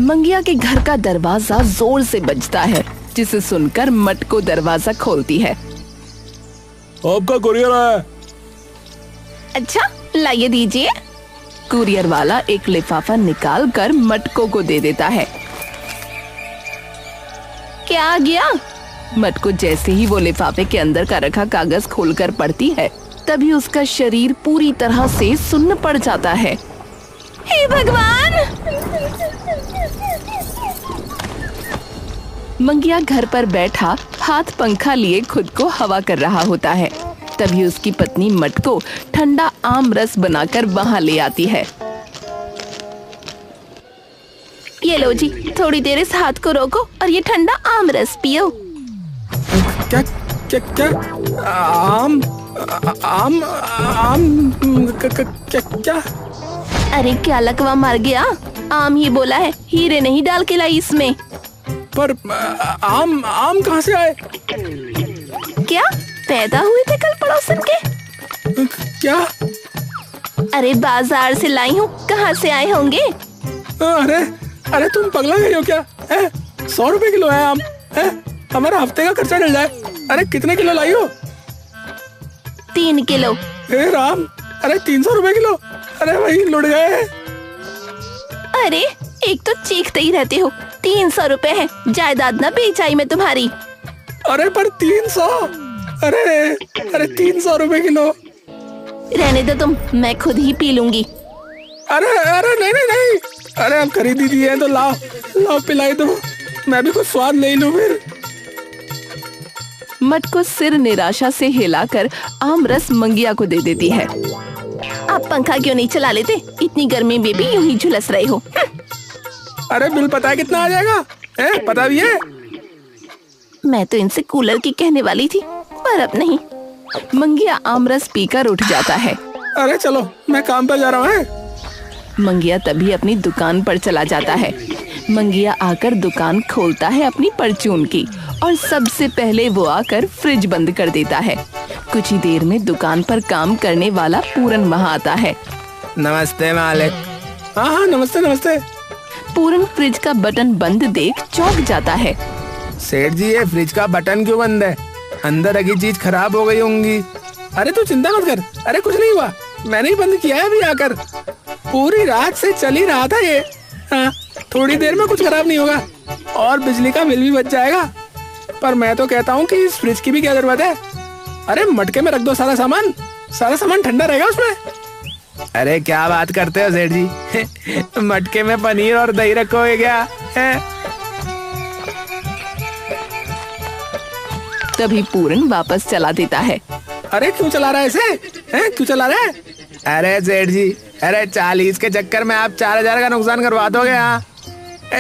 मंगिया के घर का दरवाजा जोर से बजता है, जिसे सुनकर मटको दरवाजा खोलती है। आपका कुरियर आया है। अच्छा, लाइए दीजिए। कुरियर वाला एक लिफाफा निकाल कर मटको को दे देता है। क्या आ गया? मटको जैसे ही वो लिफाफे के अंदर का रखा कागज खोलकर पढ़ती है, तभी उसका शरीर पूरी तरह से सुन्न पड़ जाता है। हे भगवान! मंगिया घर पर बैठा हाथ पंखा लिए खुद को हवा कर रहा होता है। तभी उसकी पत्नी मटको ठंडा आम रस बनाकर वहां ले आती है। ये लो जी, थोड़ी देर इस हाथ को रोको और ये ठंडा आम रस पियो। क्या क्या क्या? आम आम आम क्या क्या? अरे क्या लकवा मार गया? आम ही बोला है, हीरे नहीं डाल के लाई इसमें। पर आम आम कहाँ से आए? क्या पैदा हुए थे कल पड़ोसन के? क्या? अरे बाजार से लाई हूँ, कहाँ से आए होंगे? अरे अरे तुम पगला गई हो क्या? 100 रुपए किलो है आम। हमारा हफ्ते का खर्चा डल जाए। अरे कितने किलो लाई हो? 3 किलो। हे राम! अरे 300 रुपए किलो। अरे भाई लुट गए। अरे एक तो चीखते ही रहते हो। 300 रुपए है, जायदाद ना बेचाई मैं तुम्हारी। अरे पर 300। अरे अरे 300 रुपए किलो। रहने दो तुम, मैं खुद ही पी लूंगी। अरे अरे नहीं नहीं नहीं। अरे अब खरीदी दी है तो लाओ लाओ पिलाई दो, मैं भी कुछ स्वाद ले लूं फिर। मटको सिर निराशा से हिलाकर आम रस मंगिया को दे देती है। आप पंखा क्यों नहीं चला लेते? इतनी गर्मी में भी यूं ही झुलस रहे हो। अरे बिल पता है कितना आ जाएगा? पता भी है? मैं तो इनसे कूलर की कहने वाली थी, पर अब नहीं। मंगिया आमरस पीकर उठ जाता है। अरे चलो मैं काम पर जा रहा हूँ। मंगिया तभी अपनी दुकान पर चला जाता है। मंगिया आकर दुकान खोलता है अपनी परचून की, और सबसे पहले वो आकर फ्रिज बंद कर देता है। कुछ ही देर में दुकान पर काम करने वाला पूरन वहाँ आता है। नमस्ते मालिक। हाँ नमस्ते नमस्ते। पूरन फ्रिज का बटन बंद देख चौंक जाता है। सेठ जी, ये फ्रिज का बटन क्यों बंद है? अंदर रखी चीज खराब हो गई होंगी। अरे तू चिंता मत कर। अरे कुछ नहीं हुआ, मैंने ही बंद किया है अभी आकर। पूरी रात से चल ही रहा था ये। हाँ, थोड़ी देर में कुछ खराब नहीं होगा और बिजली का बिल भी बच जाएगा। पर मैं तो कहता हूँ कि इस फ्रिज की भी क्या जरूरत है? अरे मटके में रख दो सारा सामान ठंडा रहेगा उसमें। अरे क्या बात करते हो सेठ जी? मटके में पनीर और दही रखोगे क्या? तभी पूरन वापस चला देता है। अरे क्यों चला रहा है इसे? क्यों चला रहा है? अरे सेठ जी, अरे 40 के चक्कर में आप 4000 का नुकसान करवा दोगे। हाँ,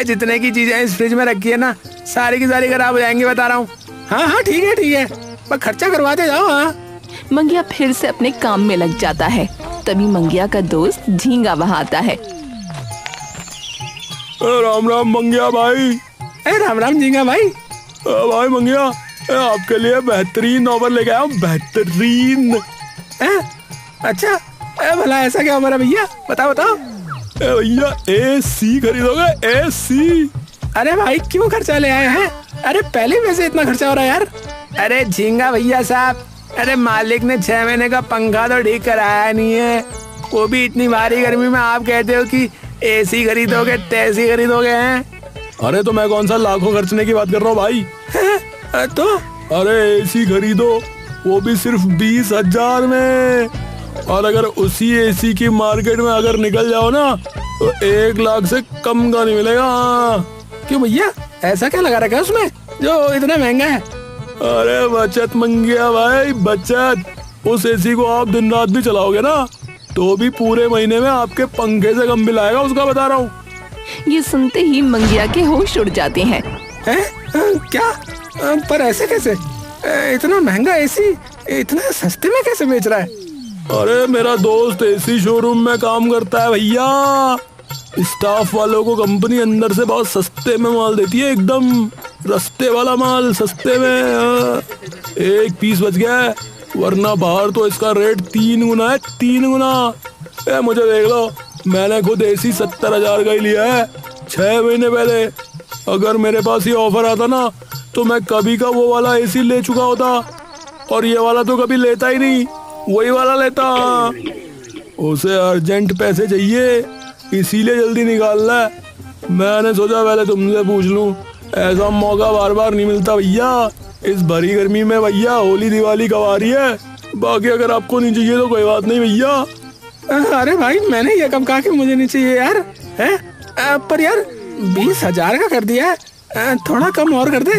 जितने की चीजें इस फ्रिज में रखी है ना, सारी की सारी खराब हो जाएंगी, बता रहा हूँ। हाँ ठीक है, पर खर्चा करवाते जाओ। हाँ। मंगिया फिर से अपने काम में लग जाता है। तभी मंगिया का दोस्त झींगा वहाँ आता है। राम राम मंगिया भाई। राम राम झींगा भाई। भाई मंगिया, आपके लिए बेहतरीन ऑफर लेके आया हूँ। बेहतरीन। अच्छा, भला ऐसा क्या हमारा भैया? बताओ। भैया AC खरीदोगे? AC? अरे भाई क्यों खर्चा ले आए हैं? अरे पहले वैसे इतना खर्चा हो रहा है यार। अरे झींगा भैया साहब, अरे मालिक ने 6 महीने का पंखा तो ठीक कराया नहीं है, वो भी इतनी भारी गर्मी में। आप कहते हो कि AC खरीदोगे, तैसी खरीदोगे हैं? अरे तो मैं कौन सा लाखों खर्चने की बात कर रहा हूँ भाई। तो अरे AC खरीदो, वो भी सिर्फ 20,000 में। और अगर उसी AC की मार्केट में अगर निकल जाओ ना, तो 1 लाख से कम का नहीं मिलेगा। क्यों भैया, ऐसा क्या लगा रखा है उसमें जो इतना महंगा है? अरे बचत मंगिया भाई, बचत। उस AC को आप दिन रात भी चलाओगे ना, तो भी पूरे महीने में आपके पंखे से कम बिल आएगा उसका, बता रहा हूँ। ये सुनते ही मंगिया के होश उड़ जाते हैं। क्या? पर ऐसे कैसे? इतना महंगा AC इतना सस्ते में कैसे बेच रहा है? अरे मेरा दोस्त AC शोरूम में काम करता है भैया। स्टाफ वालों को कंपनी अंदर से बहुत सस्ते में माल देती है, एकदम रस्ते वाला माल सस्ते में। 1 पीस बच गया है, वरना बाहर तो इसका रेट 3 गुना है, 3 गुना। मुझे देख लो, मैंने खुद AC 70,000 का ही लिया है। 6 महीने पहले अगर मेरे पास ये ऑफर आता ना तो मैं कभी का वो वाला एसी ले चुका होता, और ये वाला तो कभी लेता ही नहीं, वही वाला लेता। उसे अर्जेंट पैसे चाहिए, इसीलिए जल्दी निकालना है। मैंने सोचा पहले तुमसे पूछ लूं, ऐसा मौका बार बार नहीं मिलता भैया। इस भरी गर्मी में भैया होली दिवाली कब आ रही है? बाकी अगर आपको नहीं चाहिए तो कोई बात नहीं भैया। अरे भाई मैंने ये कब कहा कि मुझे नहीं चाहिए यार, है? पर यार 20,000 का कर दिया है, थोड़ा कम और कर दे।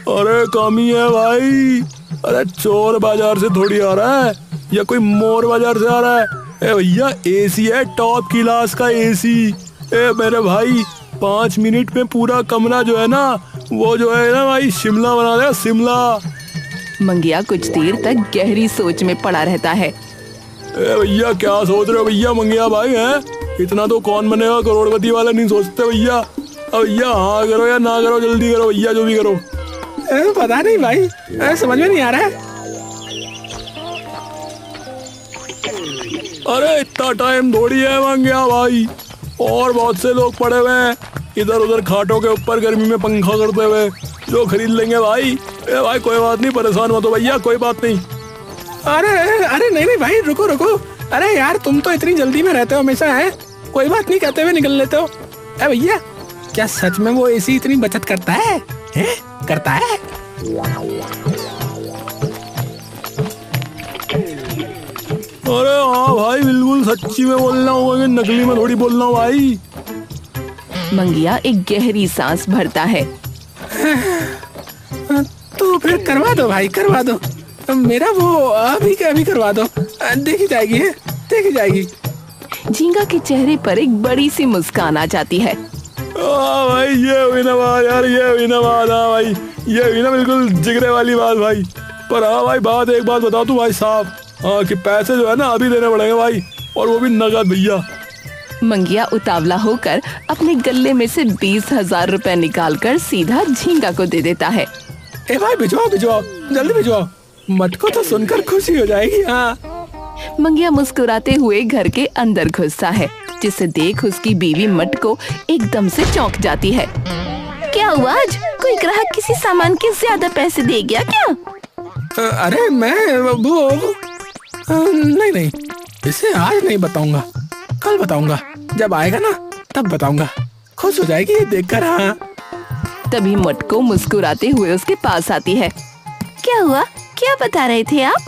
अरे कम ही है भाई। अरे चोर बाजार से थोड़ी आ रहा है, या कोई मोर बाजार से आ रहा है। ए भैया एसी है, टॉप क्लास का एसी। ए मेरे भाई 5 मिनट में पूरा कमरा जो है ना, वो जो है ना भाई शिमला बना देगा, शिमला। मंगिया कुछ देर तक गहरी सोच में पड़ा रहता है। ए भैया क्या सोच रहे हो भैया मंगिया भाई? हैं इतना तो कौन बनेगा करोड़पति वाला नहीं सोचते भैया। अब भैया हाँ करो या ना करो, जल्दी करो भैया, जो भी करो। पता नहीं भाई, समझ में नहीं आ रहा है। अरे इतना टाइम थोड़ी है मंगिया भाई, और बहुत से लोग पड़े हुए हैं इधर उधर खाटों के ऊपर गर्मी में पंखा करते हुए, जो खरीद लेंगे भाई। ए भाई कोई बात नहीं, परेशान मत हो भैया, कोई बात नहीं। अरे अरे नहीं नहीं भाई, रुको रुको। अरे यार तुम तो इतनी जल्दी में रहते हो हमेशा, है? कोई बात नहीं कहते हुए निकल लेते हो। अरे भैया क्या सच में वो एसी इतनी बचत करता है? करता है? अरे हाँ भाई बिल्कुल सच्ची में बोलना होगा, नकली में थोड़ी बोलना हो भाई। मंगिया एक गहरी सांस भरता है। तो फिर करवा दो भाई, करवा दो। मेरा वो अभी के अभी करवा दो, देखी जाएगी, है देखी जाएगी। झींगा के चेहरे पर एक बड़ी सी मुस्कान आ जाती है। भाई ये हुई ना बात यार, ये हुई ना बात। हाँ भाई ये हुई ना बिल्कुल जिगरे वाली बात भाई। पर हाँ भाई एक बात बता तू भाई साहब, हाँ कि पैसे जो है ना अभी देने पड़ेंगे भाई, और वो भी नगद भैया। मंगिया उतावला होकर अपने गले में से 20,000 रुपए निकालकर सीधा झींगा को दे देता है। ए भाई भिजवाओ भिजवाओ, जल्दी भिजवाओ, मटको तो सुनकर खुशी हो जाएगी। हाँ मंगिया मुस्कुराते हुए घर के अंदर घुसता है, जिसे देख उसकी बीवी मटको एकदम से चौंक जाती है। क्या हुआ, आज कोई ग्राहक किसी सामान के ज्यादा पैसे दे गया क्या? अरे मैं वो नहीं नहीं, इसे आज नहीं बताऊंगा, कल बताऊंगा, जब आएगा ना तब बताऊंगा, खुश हो जाएगी ये देखकर। हाँ तभी मटको मुस्कुराते हुए उसके पास आती है। क्या हुआ, क्या बता रहे थे आप?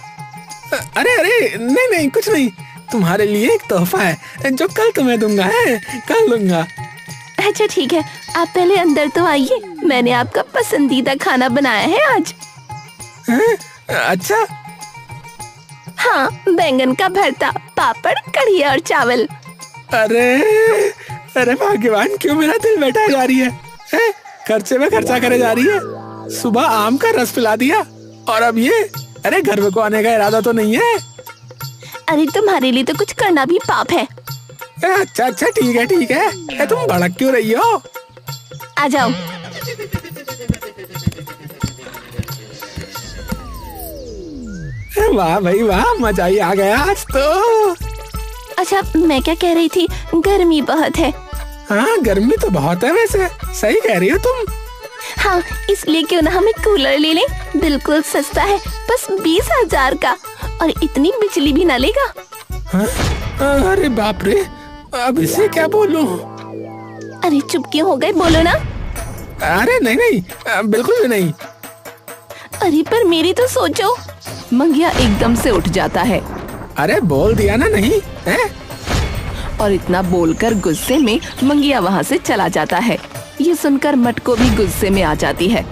अरे अरे नहीं नहीं कुछ नहीं, तुम्हारे लिए एक तोहफा है जो कल तुम्हें दूंगा, है कल दूंगा। अच्छा ठीक है, आप पहले अंदर तो आइए, मैंने आपका पसंदीदा खाना बनाया है आज। अच्छा हाँ, बैंगन का भरता, पापड़, कढ़ी और चावल। अरे अरे भाग्यवान, क्यों मेरा दिल बैठा जा रही है? खर्चे में खर्चा करे जा रही है। सुबह आम का रस पिला दिया, और अब ये। अरे घर में को आने का इरादा तो नहीं है? अरे तुम्हारे लिए तो कुछ करना भी पाप है। अच्छा अच्छा ठीक है ठीक है, तुम भड़क क्यों रही हो? आ जाओ। वाह भाई वाह, मजा ही आ गया आज तो। अच्छा मैं क्या कह रही थी, गर्मी बहुत है। हाँ गर्मी तो बहुत है वैसे, सही कह रही हो तुम। हाँ इसलिए क्यों ना हम एक कूलर ले लें, बिल्कुल सस्ता है, बस 20,000 का, और इतनी बिजली भी ना लेगा। हाँ? अरे बाप रे, अब इसे क्या बोलूं? अरे चुप क्यों हो गए, बोलो ना। अरे नहीं नहीं, बिल्कुल भी नहीं। अरे पर मेरी तो सोचो। मंगिया एकदम से उठ जाता है। अरे बोल दिया ना नहीं है? और इतना बोलकर गुस्से में मंगिया वहाँ से चला जाता है। ये सुनकर मटको भी गुस्से में आ जाती है।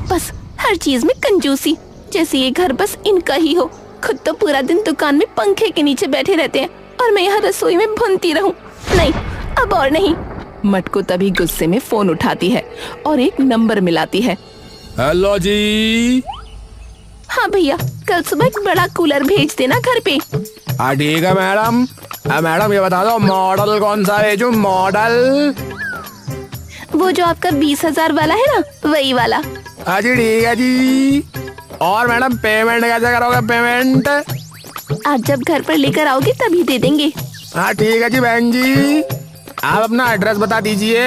बस हर चीज में कंजूसी, जैसे ये घर बस इनका ही हो। खुद तो पूरा दिन दुकान में पंखे के नीचे बैठे रहते हैं, और मैं यहाँ रसोई में भुनती रहूं। नहीं, अब और नहीं। मटको तभी गुस्से में फोन उठाती है और एक नंबर मिलाती है। हेलो जी। हाँ भैया, कल सुबह एक बड़ा कूलर भेज देना घर पे। हाँ ठीक है मैडम। मैडम ये बता दो मॉडल कौन सा है? जो मॉडल वो जो आपका 20,000 वाला है ना, वही वाला। हाँ जी ठीक है जी। और मैडम पेमेंट कैसे करोगे? पेमेंट आप जब घर पर लेकर आओगे तभी दे देंगे। हाँ ठीक है जी बहन जी, आप अपना एड्रेस बता दीजिए,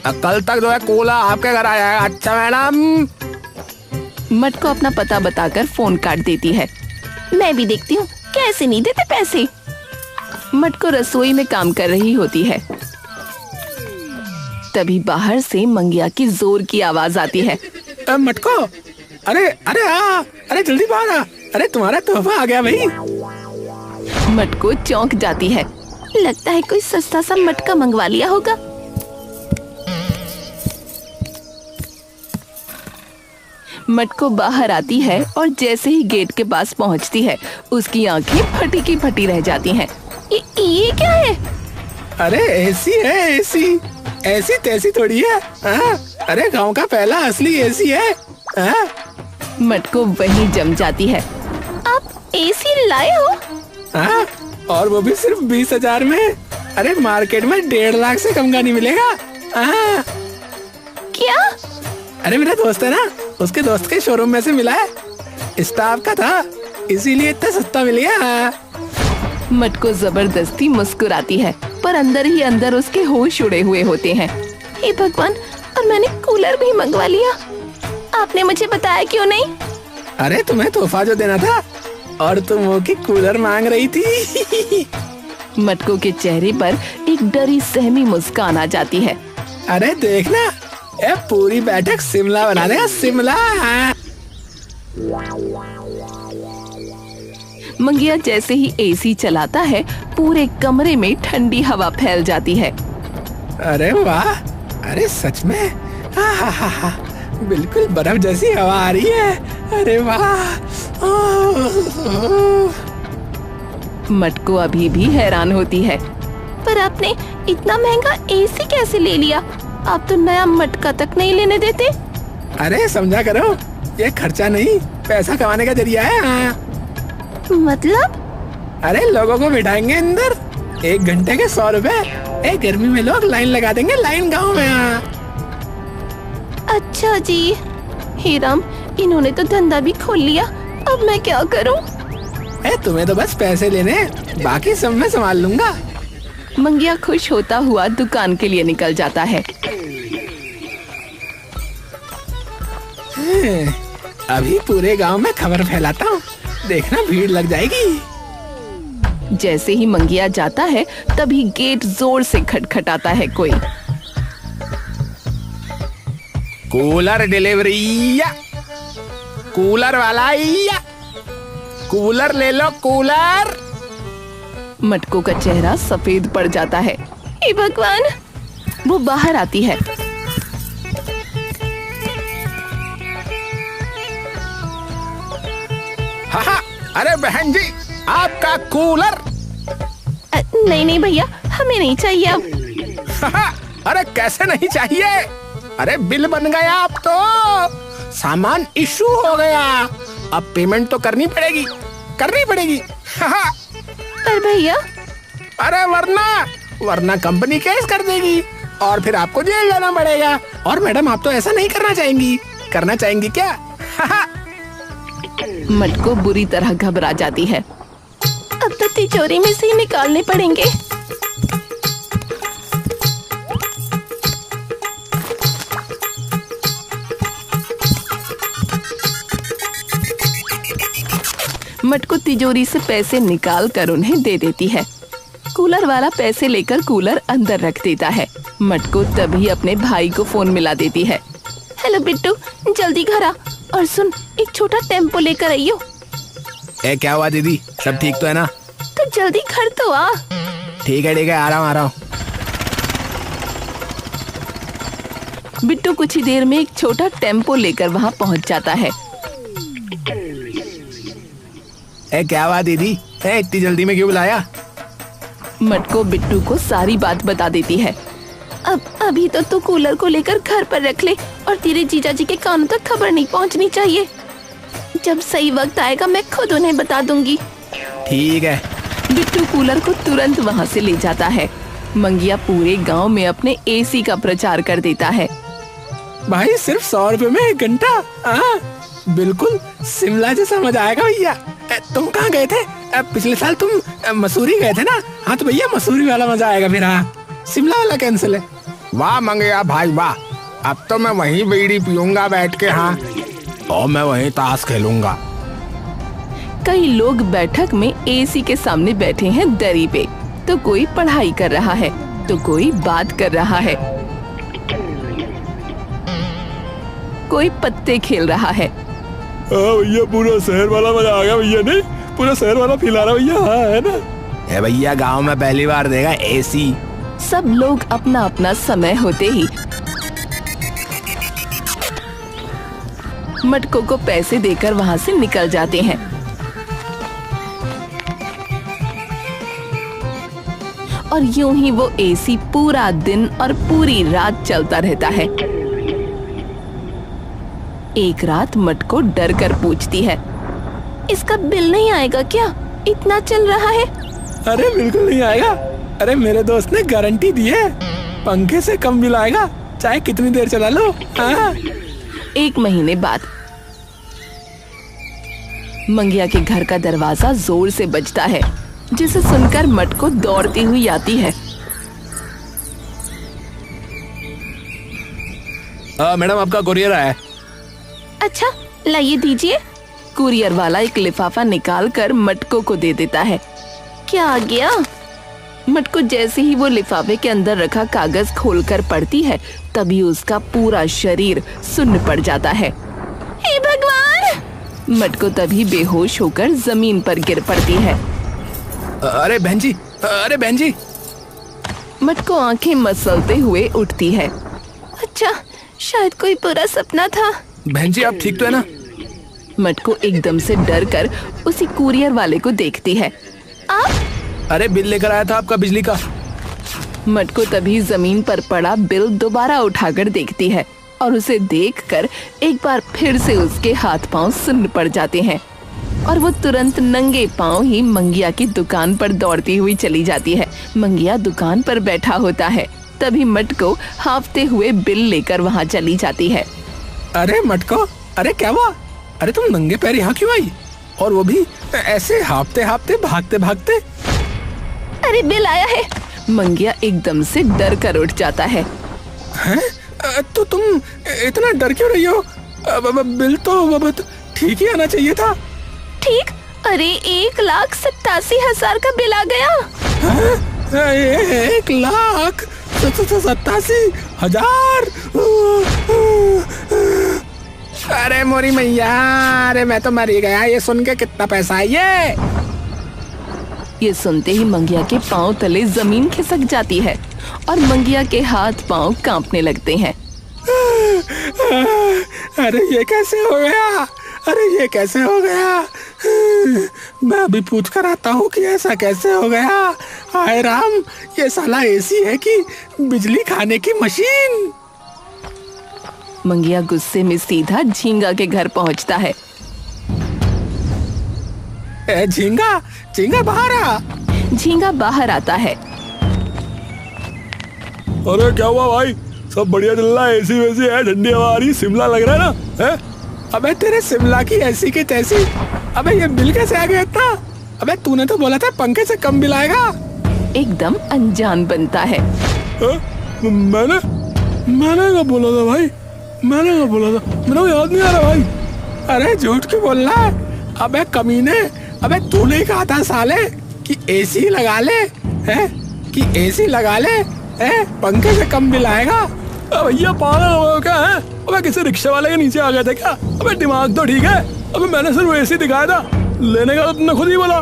कल तक जो है कूलर आपके घर आ जाएगा। अच्छा मैडम। मटको अपना पता बताकर फोन काट देती है। मैं भी देखती हूँ कैसे नहीं देते पैसे। मटको रसोई में काम कर रही होती है। तभी बाहर से मंगिया की जोर की आवाज आती है। मटको, अरे अरे अरे जल्दी बाहर आ, अरे तुम्हारा तोहफा आ गया भाई। मटको चौंक जाती है। लगता है कोई सस्ता सा मटका मंगवा लिया होगा। मटको बाहर आती है और जैसे ही गेट के पास पहुंचती है उसकी आंखें फटी की फटी रह जाती हैं। ये क्या है? अरे एसी है, एसी। ऐसी तैसी थोड़ी है। अरे गांव का पहला असली एसी है। मटको वहीं जम जाती है। आप एसी लाए हो? और वो भी सिर्फ 20,000 में। अरे मार्केट में 1.5 लाख से कम का नहीं मिलेगा। क्या? अरे मेरा दोस्त है ना, उसके दोस्त के शोरूम में से मिला है, स्टाफ का था, इसीलिए इतना सस्ता मिल गया। मटको जबरदस्ती मुस्कुराती है, पर अंदर ही अंदर उसके होश उड़े हुए होते हैं। हे भगवान, और मैंने कूलर भी मंगवा लिया। आपने मुझे बताया क्यों नहीं? अरे तुम्हें तोहफा जो देना था और तुम वो की कूलर मांग रही थी। मटको के चेहरे पर एक डरी सहमी मुस्कान आ जाती है। अरे देखना, ये पूरी बैठक शिमला बना देगा, शिमला। मंगिया जैसे ही एसी चलाता है पूरे कमरे में ठंडी हवा फैल जाती है। अरे वाह, अरे सच में बिल्कुल बर्फ जैसी हवा आ रही है। अरे वाह। मटको अभी भी हैरान होती है। पर आपने इतना महंगा एसी कैसे ले लिया? आप तो नया मटका तक नहीं लेने देते। अरे समझा करो, ये खर्चा नहीं, पैसा कमाने का जरिया है। मतलब? अरे लोगों को बिठाएंगे अंदर, 1 घंटे के 100 रुपए। गर्मी में लोग लाइन लगा देंगे, लाइन गाँव में। अच्छा जी। हे राम, इन्होंने तो धंधा भी खोल लिया। अब मैं क्या करूं? तुम्हें तो बस पैसे लेने, बाकी सब मैं संभाल लूंगा। मंगिया खुश होता हुआ दुकान के लिए निकल जाता है। अभी पूरे गांव में खबर फैलाता हूँ, देखना भीड़ लग जाएगी। जैसे ही मंगिया जाता है तभी गेट जोर से खटखटाता है कोई। कूलर डिलीवरी, कूलर वाला, कूलर ले लो, कूलर। मटको का चेहरा सफेद पड़ जाता है। हे भगवान। वो बाहर आती है। हाँ, अरे बहन जी, आपका कूलर। नहीं नहीं भैया, हमें नहीं चाहिए अब। अरे कैसे नहीं चाहिए? अरे बिल बन गया, अब तो सामान इशू हो गया, अब पेमेंट तो करनी पड़ेगी, करनी पड़ेगी। पर भैया। अरे वरना कंपनी केस कर देगी और फिर आपको जेल जाना पड़ेगा। और मैडम, आप तो ऐसा नहीं करना चाहेंगी। करना चाहेंगी क्या? मटको बुरी तरह घबरा जाती है। अब तो तिजोरी में से ही निकालने पड़ेंगे। मटको तिजोरी से पैसे निकाल कर उन्हें दे देती है। कूलर वाला पैसे लेकर कूलर अंदर रख देता है। मटको तभी अपने भाई को फोन मिला देती है। हेलो बिट्टू, जल्दी घर आ, और सुन, एक छोटा टेम्पो लेकर आइयो। क्या हुआ दीदी, सब ठीक तो है ना? तो जल्दी घर तो आ। ठीक है, आ रहा हूँ। बिट्टू कुछ ही देर में एक छोटा टेम्पो लेकर वहाँ पहुँच जाता है। क्या हुआ दीदी, इतनी जल्दी में क्यों बुलाया? मटको बिट्टू को सारी बात बता देती है। अब अभी तो तू कूलर को लेकर घर पर रख ले और तेरे जीजा जी के कानों तक खबर नहीं पहुंचनी चाहिए। जब सही वक्त आएगा मैं खुद उन्हें बता दूंगी। ठीक है। बिट्टू कूलर को तुरंत वहाँ से ले जाता है। मंगिया पूरे गांव में अपने एसी का प्रचार कर देता है। भाई सिर्फ 100 रुपए में 1 घंटा। हाँ बिल्कुल शिमला जैसा मजा आएगा भैया। तुम कहाँ गए थे? पिछले साल तुम मसूरी गए थे ना? हाँ तो भैया मसूरी वाला मजा आएगा फिर। हाँ शिमला वाला कैंसिल है। वाह मंगया भाई वाह, अब तो मैं वहीं बीड़ी पीऊंगा बैठ के। हाँ और मैं वहीं ताश खेलूंगा। कई लोग बैठक में एसी के सामने बैठे हैं दरी पे। तो कोई पढ़ाई कर रहा है तो कोई बात कर रहा है, कोई पत्ते खेल रहा है। भैया पूरा शहर वाला मजा आ गया भैया। नहीं पूरा शहर वाला फील आ रहा भैया। हाँ है ना भैया, गांव में पहली बार देगा एसी। सब लोग अपना अपना समय होते ही मटको को पैसे देकर वहाँ से निकल जाते हैं। और यूं ही वो एसी पूरा दिन और पूरी रात चलता रहता है। एक रात मटको डर कर पूछती है, इसका बिल नहीं आएगा क्या? इतना चल रहा है। अरे बिल्कुल नहीं आएगा। अरे मेरे दोस्त ने गारंटी दी है, पंखे से कम बिल आएगा चाहे कितनी देर चला लो। हाँ। 1 महीने बाद मंगिया के घर का दरवाजा जोर से बजता है, जिसे सुनकर मटको दौड़ती हुई आती है। मैडम आपका कुरियर आया है। अच्छा लाइए दीजिए। कुरियर वाला एक लिफाफा निकाल कर मटको को दे देता है। क्या आ गया? मटको जैसे ही वो लिफाफे के अंदर रखा कागज खोलकर पढ़ती है, तभी उसका पूरा शरीर सुन्न पड़ जाता है। हे भगवान! मटको तभी बेहोश होकर जमीन पर गिर पड़ती है। अरे बहन जी, अरे बहन जी। मटको आंखें मसलते हुए उठती है। अच्छा शायद कोई बुरा सपना था। बहन जी आप ठीक तो है ना? मटको एकदम से डर कर उसी कुरियर वाले को देखती है। आप? अरे बिल लेकर आया था आपका बिजली का। मटको तभी जमीन पर पड़ा बिल दोबारा उठाकर देखती है और उसे देखकर एक बार फिर से उसके हाथ पांव सुन्न पड़ जाते हैं और वो तुरंत नंगे पांव ही मंगिया की दुकान पर दौड़ती हुई चली जाती है। मंगिया दुकान पर बैठा होता है, तभी मटको हांफते हुए बिल लेकर वहाँ चली जाती है। अरे मटको, अरे क्या हुआ? अरे तुम नंगे पैर यहाँ क्यों आई? और वो भी ऐसे हांफते हांफते भागते भागते? अरे बिल आया है। मंगिया एकदम से डर कर उठ जाता है। हैं? तो तुम इतना डर क्यों रही हो? बिल तो ठीक ही आना चाहिए था। ठीक? अरे 1,87,000 का बिल आ गया। 1,87,000? अरे मोरी मैया, अरे मैं तो मर ही गया। ये सुन के कितना पैसा है ये सुनते ही मंगिया के पांव तले जमीन खिसक जाती है और मंगिया के हाथ पांव कांपने लगते हैं। अरे ये कैसे हो गया? अरे ये कैसे हो गया? मैं अभी पूछ कर आता हूँ कि ऐसा कैसे हो गया। हाय राम, ये साला एसी है कि बिजली खाने की मशीन? मंगिया गुस्से में सीधा झींगा के घर पहुँचता है। झींगा, झींगा बाहर आ। झींगा बाहर आता है। अरे क्या हुआ भाई? सब बढ़िया चल रहा है? एसी वैसी है, ठंडी हवा आ रही, शिमला लग रहा है ना? है? अबे तेरे शिमला की ऐसी की तैसी। अबे ये बिल कैसे आ गया इतना? अबे तूने तो बोला था पंखे से कम बिल आएगा। एकदम अनजान बनता है। मैंने क्या बोला था भाई? मैंने क्या बोला था? मेरे को याद नहीं आ रहा भाई। अरे झूठ क्यों बोल रहा है? अबे कमीने, अबे तूने कहा था साले कि एसी लगा ले, है कि एसी लगा ले, है पंखे से कम बिल आएगा। भैया पागल हो क्या है? अबे किसी रिक्शा वाले के नीचे आ गए थे क्या? अबे दिमाग तो ठीक है। अबे मैंने सिर्फ एसी दिखाया था, लेने का तो तुमने खुद ही बोला।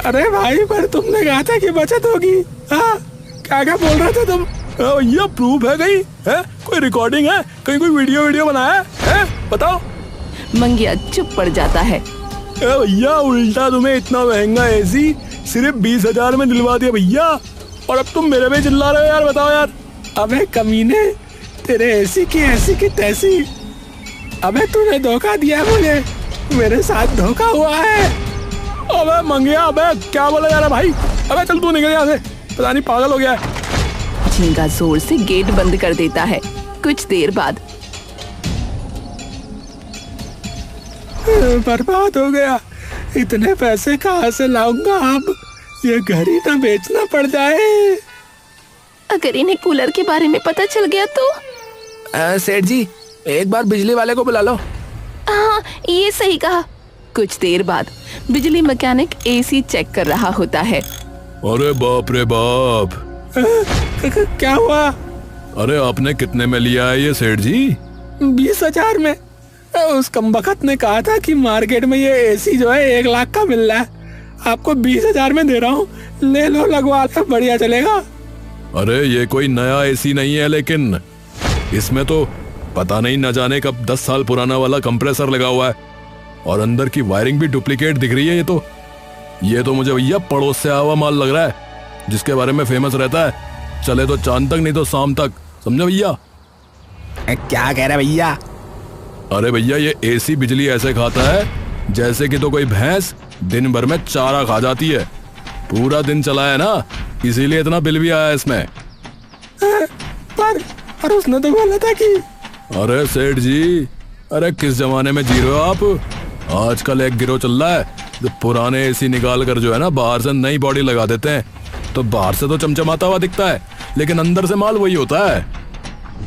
अरे भाई पर तुमने कहा था कि बचत होगी। हाँ क्या क्या बोल रहे थे तुम? भैया प्रूफ है कहीं? है कोई रिकॉर्डिंग है? कहीं कोई वीडियो बनाया है? बताओ। मंगिया चुप पड़ जाता है। भैया उल्टा तुम्हें इतना महंगा एसी सिर्फ 20,000 में दिलवा दिया भैया, और अब तुम मेरे पे चिल्ला रहे हो यार। बताओ यार। अबे कमीने, तेरे ऐसी की तैसी। अबे तूने धोखा दिया मुझे, मेरे साथ धोखा हुआ है। अबे मंगिया, अबे क्या बोला जा रहा भाई? अबे चल तू निकल यहाँ से, पता नहीं पागल हो गया है। झींगा जोर से गेट बंद कर देता है। कुछ देर बाद बर्बाद हो गया। इतने पैसे कहाँ से लाऊंगा अब? ये घर ही ना बेचना पड़ जाए। अगर इन्हें कूलर के बारे में पता चल गया तो? सेठ जी, एक बार बिजली वाले को बुला लो। हाँ, ये सही कहा। कुछ देर बाद बिजली मैकेनिक एसी चेक कर रहा होता है। अरे बाप रे बाप, क्या हुआ? अरे आपने कितने में लिया है ये सेठ जी? 20,000 में। उस कमबख्त ने कहा था कि मार्केट में ये एसी जो है 1 लाख का मिल रहा है, आपको 20,000 में दे रहा हूँ, ले लो, लगवा लो, बढ़िया चलेगा। अरे ये कोई नया एसी नहीं है, लेकिन इसमें तो पता नहीं न जाने कब 10 साल पुराना वाला कंप्रेसर लगा हुआ है और अंदर की वायरिंग भी डुप्लीकेट दिख रही है। ये तो मुझे भैया पड़ोस से आया हुआ माल लग रहा है, जिसके बारे में फेमस रहता है, चले तो चांद तक नहीं तो शाम तक, समझे भैया? क्या कह रहे भैया? अरे भैया, ये एसी बिजली ऐसे खाता है जैसे कि तो कोई भैंस दिन भर में चारा खा जाती है। पूरा दिन चला है ना, इसीलिए इतना बिल भी आया इसमें। पर उसने तो बोला था कि... अरे सेठ जी, अरे किस जमाने में जी रहे हो आप? आजकल एक गिरोह चल रहा है जो पुराने एसी निकाल कर जो है ना बाहर से नई बॉडी लगा देते हैं, तो बाहर से तो चमचमाता हुआ दिखता है, लेकिन अंदर से माल वही होता है।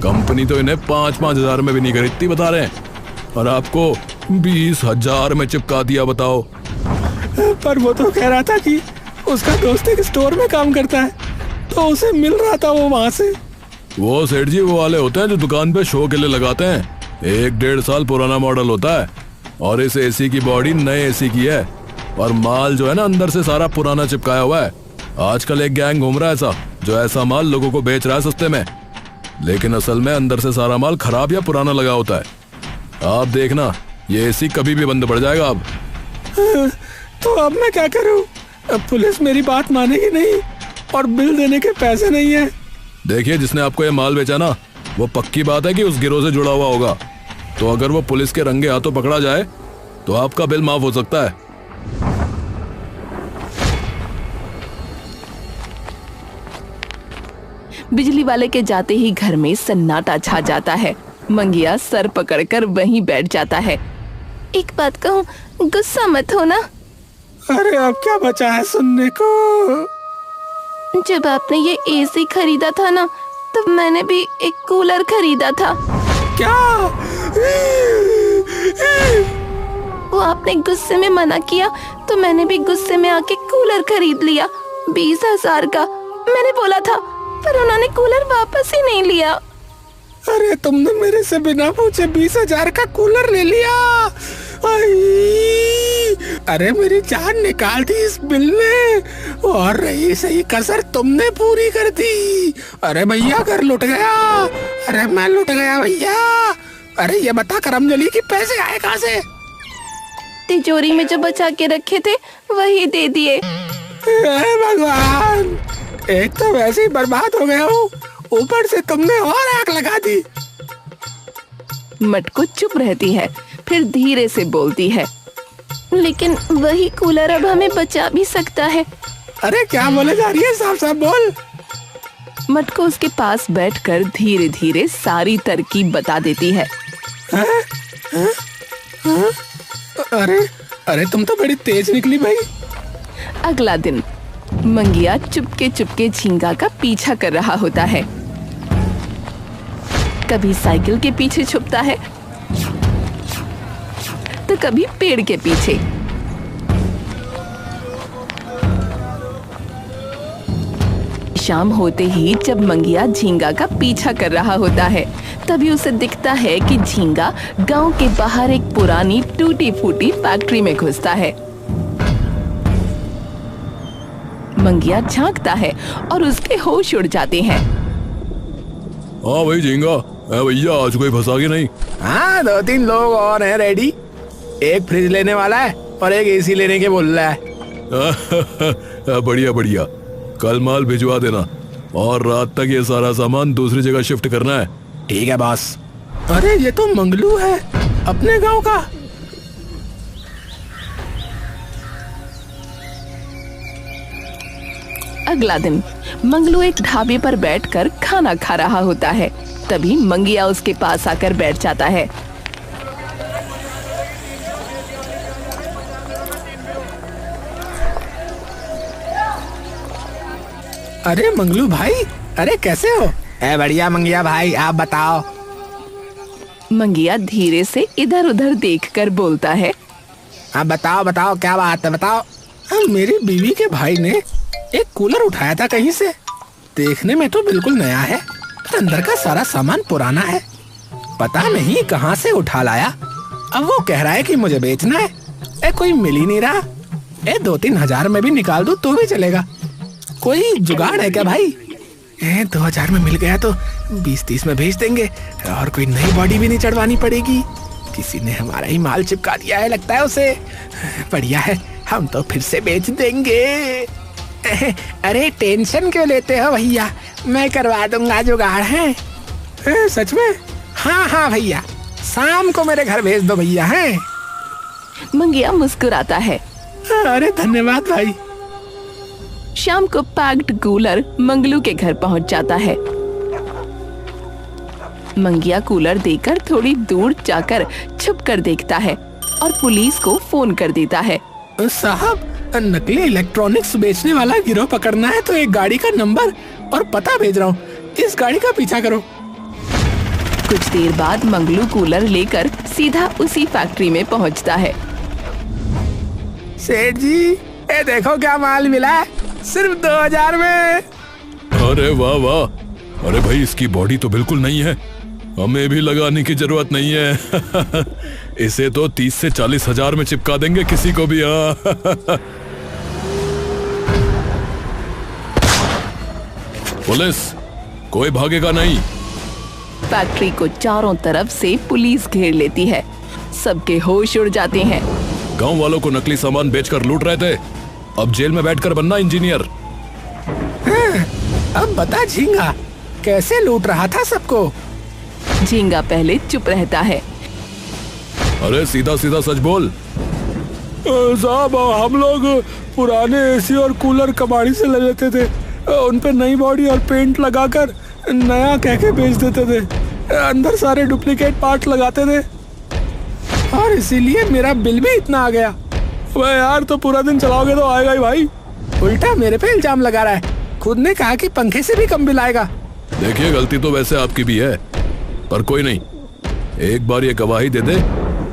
कंपनी तो इन्हें 5-5 हजार में भी नहीं खरीदती बता रहे हैं, और आपको 20,000 में चिपका दिया, बताओ। पर वो तो कह रहा था कि उसका दोस्त एक स्टोर में काम करता है, तो उसे मिल रहा था वो वहां से। वो सेठ जी वो वाले होते हैं जो दुकान पे शो के लिए लगाते हैं। 1-1.5 साल पुराना मॉडल होता है, और इस एसी की बॉडी नए एसी की है, और माल जो है ना अंदर से सारा पुराना चिपकाया हुआ है। आजकल एक गैंग घूम रहा है ऐसा, जो ऐसा माल लोगों को बेच रहा है सस्ते में, लेकिन असल में अंदर से सारा माल खराब या पुराना लगा होता है। आप देखना, ये एसी कभी भी बंद पड़ जाएगा अब। तो अब मैं क्या करूं? अब पुलिस मेरी बात मानेगी नहीं, और बिल देने के पैसे नहीं है। देखिए, जिसने आपको ये माल बेचा ना, वो पक्की बात है कि उस गिरोह से जुड़ा हुआ होगा, तो अगर वो पुलिस के रंगे हाथों पकड़ा जाए तो आपका बिल माफ हो सकता है। बिजली वाले के जाते ही घर में सन्नाटा छा जाता है। मंगिया सर पकड़कर वहीं बैठ जाता है। एक बात कहूँ, गुस्सा मत हो ना। अरे अब क्या बचा है सुनने को? जब आपने ये एसी खरीदा था ना, तब मैंने भी एक कूलर खरीदा था। क्या? वो आपने गुस्से में मना किया, तो मैंने भी गुस्से में आके कूलर खरीद लिया 20,000 का। मैंने बोला था, पर उन्होंने कूलर वापस ही नहीं लिया। अरे तुमने मेरे से बिना पूछे 20,000 का कूलर ले लिया। अरे मेरी जान निकाल दी इस बिल ने, और रही सही कसर तुमने पूरी कर दी। अरे भैया घर लुट गया। अरे मैं लुट गया भैया। अरे ये बता करमजली के पैसे आए कहाँ से? तिजोरी में जो बचा के रखे थे वही दे दिए। भगवान, एक तो वैसे ही बर्बाद हो गया हूँ, ऊपर से तुमने और आग लगा दी। मटकू चुप रहती है, फिर धीरे से बोलती है, लेकिन वही कूलर अब हमें बचा भी सकता है। अरे क्या बोले जा रही है? साफ साफ बोल। मटकू उसके पास बैठकर धीरे धीरे सारी तरकीब बता देती है। अरे तुम तो बड़ी तेज निकली भाई। अगला दिन मंगिया चुपके चुपके झींगा का पीछा कर रहा होता है। कभी साइकिल के पीछे छुपता है, तो कभी पेड़ के पीछे। शाम होते ही जब मंगिया झींगा का पीछा कर रहा होता है, तभी उसे दिखता है कि झींगा गांव के बाहर एक पुरानी टूटी फूटी फैक्ट्री में घुसता है। मंगिया झांकता है और उसके होश उड़ जाते हैं। हाँ भाई झींगा, भैया आज कोई फंसा के नहीं? हाँ, 2-3 लोग और हैं रेडी। एक फ्रिज लेने वाला है और एक एसी लेने के बोल रहा है। बढ़िया बढ़िया, कल माल भिजवा देना, और रात तक ये सारा सामान दूसरी जगह शिफ्ट करना है। ठीक है बॉस। अरे ये तो मंगलू है, अपने गांव का। अगला दिन मंगलू एक ढाबे पर बैठकर खाना खा रहा होता है। तभी मंगिया उसके पास आकर बैठ जाता है। अरे मंगलू भाई, अरे कैसे हो? बढ़िया मंगिया भाई, आप बताओ। मंगिया धीरे से इधर उधर देखकर बोलता है। आप बताओ बताओ, क्या बात है बताओ। मेरी बीवी के भाई ने एक कूलर उठाया था कहीं से। देखने में तो बिल्कुल नया है, पर अंदर का सारा सामान पुराना है। पता नहीं कहाँ से उठा लाया। अब वो कह रहा है कि मुझे बेचना है। कोई मिल ही नहीं रहा। 2-3 हजार में भी निकाल दूं तो भी चलेगा। कोई जुगाड़ है क्या भाई? 2000 में मिल गया तो 20-30 में भेज देंगे और कोई नई बॉडी भी नहीं चढ़वानी पड़ेगी। किसी ने हमारा ही माल चिपका दिया है लगता है उसे। बढ़िया है, हम तो फिर से बेच देंगे। अरे टेंशन क्यों लेते हो भैया, मैं करवा दूंगा जुगाड़ है। सच में? हाँ हाँ भैया, शाम को मेरे घर भेज दो भैया। है मंगिया मुस्कुराता है। अरे धन्यवाद भाई। शाम को पैक्ड कूलर मंगलू के घर पहुंच जाता है। मंगिया कूलर देकर थोड़ी दूर जाकर छुप कर देखता है और पुलिस को फोन कर देता है। साहब, नकली इलेक्ट्रॉनिक्स बेचने वाला गिरोह पकड़ना है तो एक गाड़ी का नंबर और पता भेज रहा हूँ, इस गाड़ी का पीछा करो। कुछ देर बाद मंगलू कूलर लेकर सीधा उसी फैक्ट्री में पहुंचता है। सेठ जी, ये देखो क्या माल मिला है, सिर्फ 2000 में। अरे वाह वाह, अरे भाई इसकी बॉडी तो बिल्कुल नहीं है, हमें भी लगाने की जरूरत नहीं है। इसे तो 30 से 40 हजार में चिपका देंगे किसी को भी। पुलिस, कोई भागेगा नहीं। फैक्ट्री को चारों तरफ से पुलिस घेर लेती है। सबके होश उड़ जाते हैं। गांव वालों को नकली सामान बेचकर लूट रहे थे, अब जेल में बैठकर बनना इंजीनियर। अब बता झींगा, कैसे लूट रहा था सबको? झींगा पहले चुप रहता है। अरे सीधा सीधा सच बोल। साहब, हम लोग पुराने एसी और कूलर कबाड़ी से ले लेते थे, उन पे नई बॉडी और पेंट लगाकर नया कह के बेच देते थे। अंदर सारे डुप्लीकेट पार्ट लगाते थे और इसीलिए मेरा बिल भी इतना आ गया। वह यार, तो पूरा दिन चलाओगे तो आएगा ही भाई। उल्टा मेरे पे इल्जाम लगा रहा है, खुद ने कहा कि पंखे से भी कम बिल आएगा। देखिए, गलती तो वैसे आपकी भी है, पर कोई नहीं, एक बार ये गवाही दे दे,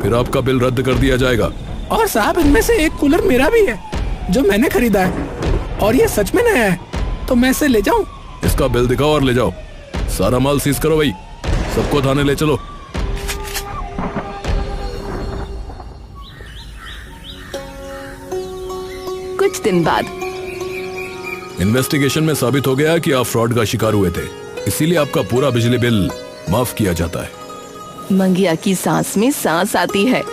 फिर आपका बिल रद्द कर दिया जाएगा। और साहब, इनमें से एक कूलर मेरा भी है जो मैंने खरीदा है, और ये सच में नया है, तो मैं इसे ले जाऊं? इसका बिल दिखाओ और ले जाओ। सारा माल सीज करो भाई, सबको थाने ले चलो। कुछ दिन बाद इन्वेस्टिगेशन में साबित हो गया कि आप फ्रॉड का शिकार हुए थे, इसीलिए आपका पूरा बिजली बिल माफ किया जाता है। मंगिया की सांस में सांस आती है।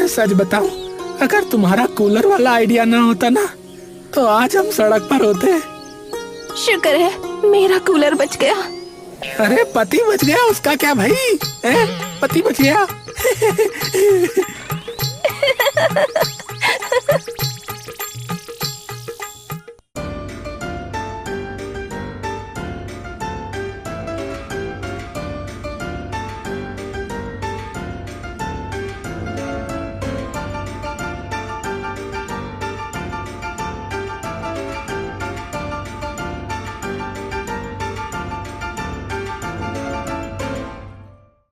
सच बताऊं, अगर तुम्हारा कूलर वाला आइडिया ना होता ना, तो आज हम सड़क पर होते। शुक्र है मेरा कूलर बच गया। अरे पति बच गया, उसका क्या भाई? पति बच गया।